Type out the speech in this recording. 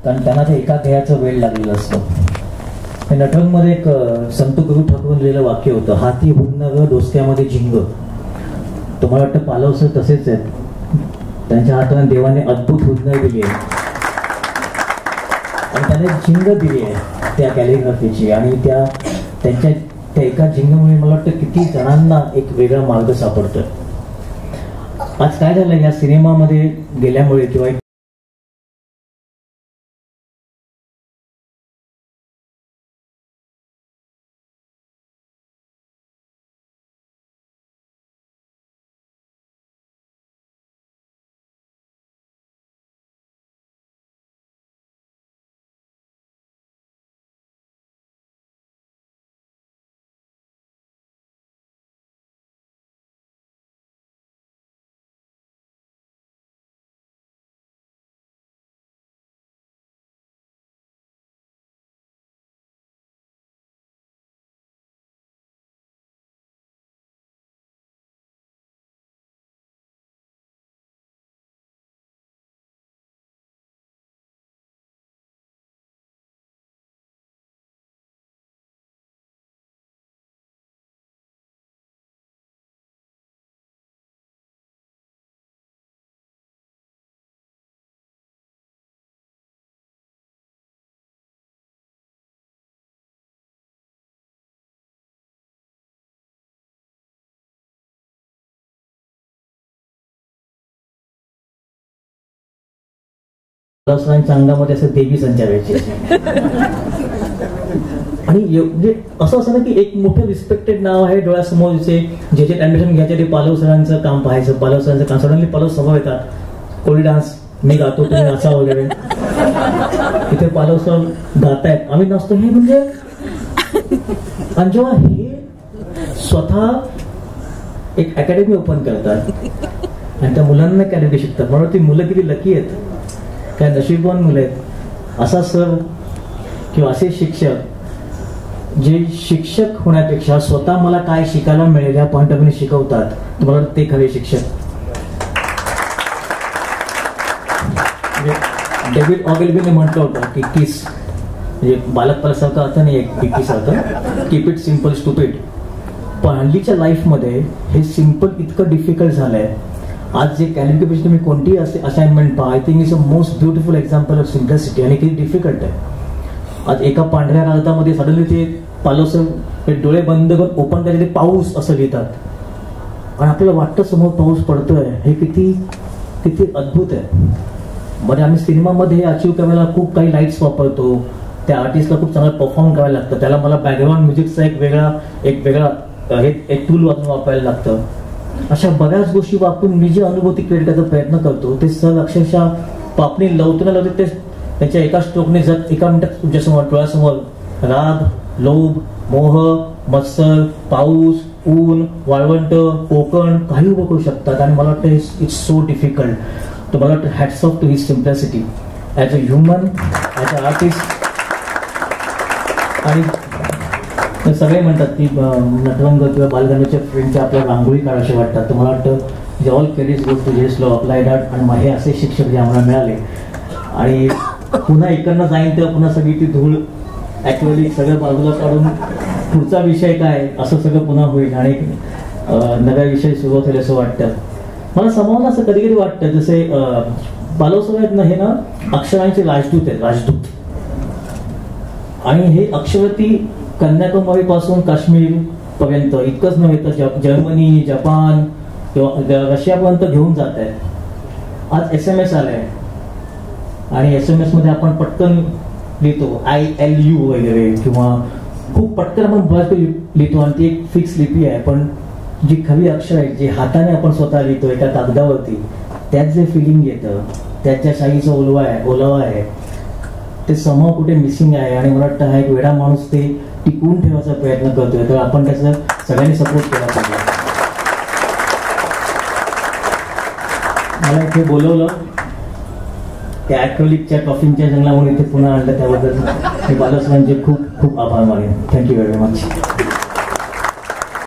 कारण त्यांना ते एका ध्येयाचं वेळ लागलेलं असतं. नटरंगमध्ये एक संत गुरु ठाकूर लिहिलेलं वाक्य होतं, हाती हुन्न ग डोसक्यामध्ये झिंग. तुम्हाला वाटतं पालव सर तसेच आहेत, त्यांच्या हाताने देवाने अद्भुत हुन्न दिली आहे आणि त्याने झिंग दिली आहे त्या कॅलिग्राफीची. आणि त्यांच्या त्या एका झिंगमुळे मला वाटतं किती जणांना एक वेगळा मार्ग सापडतोय. आज काय झालं, या सिनेमामध्ये गेल्यामुळे किंवा अंगामध्ये असं देवी संचारायची. आणि म्हणजे असं असं ना की एक मोठं रिस्पेक्टेड नाव आहे डोळ्यासमोर, जे ऍडमिशन घ्यायचे पालव सरांचं काम पाहायचं. पालव सरांचं काम सडनली पालव समोर येतात, कोळी डान्स मी गातो तुम्ही नाचा वगैरे. इथे पालव सर गातायत, आम्ही नसतो. हे म्हणजे आणि जेव्हा हे स्वतः एक अकॅडमी ओपन करतात आणि त्या मुलांना कॅलिग्राफी शिकतात, म्हणून ती मुलं किती लकी आहेत, काय नशीबवान मुलं आहेत. असा सर किंवा असे शिक्षक जे शिक्षक होण्यापेक्षा स्वतः मला काय शिकायला मिळेल या पॉइंट ऑफ व्ह्यू शिकवतात, तुम्हाला ते खरे शिक्षक. डेव्हिड ऑगेलबीने म्हटलं होतं की किस म्हणजे बालकपणासारखा अर्थ नाही, किस अर्थ कीप इट सिम्पल स्टुपिड. पण हल्लीच्या लाईफमध्ये हे सिम्पल इतकं डिफिकल्ट झालंय. आज जे कॅलिग्राफी तुम्ही कोणतीही असाइनमेंट पहा, I think is a most beautiful example of simplicity. आणि किती डिफिकल्ट आहे. आज एका पांढऱ्या कागदामध्ये सडनली ते पालवसर डोळे बंद करून ओपन करायचे, पाऊस असं लिहितात आणि आपल्याला वाटतं समोर पाऊस पडतोय. हे किती किती अद्भुत आहे. म्हणजे आम्ही सिनेमामध्ये हे अचीव करायला खूप काही लाईट्स वापरतो, त्या आर्टिस्टला खूप चांगलं परफॉर्म करायला लागतं, त्याला मला बॅकग्राऊंड म्युझिकचा एक वेगळा एक टूल वापरायला लागतं. अशा बऱ्याच गोष्टी वापरून मी जी अनुभूती क्रिएट करायचा प्रयत्न करतो ते सर अक्षरशः पापणी लवताना लावते. त्याच्या एका स्ट्रोकने जर एका मिनिटात तुमच्यासमोर डोळ्यासमोर राग, लोभ, मोह, मत्सर, पाऊस, ऊन, वाळवंट, कोकण काही उभं करू शकतात. आणि मला वाटतं इट्स सो डिफिकल्ट. तर मला वाटतं hats off to his simplicity as a human, as a artist. आणि सगळे म्हणतात की नटरंग किंवा बालगंधर्वच्या फ्रेंडच्या आपल्या रांगोळी काढायचे वाटतात. तर मला वाटतं जे ऑल क्रेडिट्स गोज टू जेस लॉ अप्लाइड आर्ट. आणि हे असे शिक्षक जे आम्हाला मिळाले. आणि पुन्हा इकडनं जाईन तेव्हा पुन्हा सगळी ती धूळ ॲक्च्युअली सगळं बाजूला काढून पुढचा विषय काय असं सगळं पुन्हा होईल आणि नव्या विषय सुरू होईल असं वाटतं. मला समावून असं कधी कधी वाटतं जसे बालवसर आहेत ना, हे ना अक्षरांचे राजदूत आहेत, राजदूत. आणि हे अक्षरती कन्याकुमारी पासून काश्मीर पर्यंत इतकंच नव्हे तर जर्मनी, जपान किंवा रशियापर्यंत घेऊन जात आहेत. आज SMS आलाय आणि SMS मध्ये आपण पटकन लिहितो ILU वगैरे किंवा खूप पटकन आपण बऱ्याच लिहितो आणि ती एक फिक्स लिपी आहे. पण जी खरी अक्षर आहेत जे हाताने आपण स्वतः लिहितो एका कागदावरती, त्यात जे फिलिंग येतं, त्यात ज्या शाईचा ओलावा आहे ते समोर कुठे मिसिंग आहे. आणि मला वाटतं हा एक वेडा माणूस ते टिकवून ठेवायचा प्रयत्न करतोय. तर आपण त्याचा सगळ्यांनी सपोर्ट केला पाहिजे. मला इथे बोलवलं त्या ॲक्रोलिकच्या ट्रॉफींच्या जंगलामुळे इथे पुन्हा आणलं, त्याबद्दल मी बालसरांचे खूप खूप आभार मानेन. Thank you very much.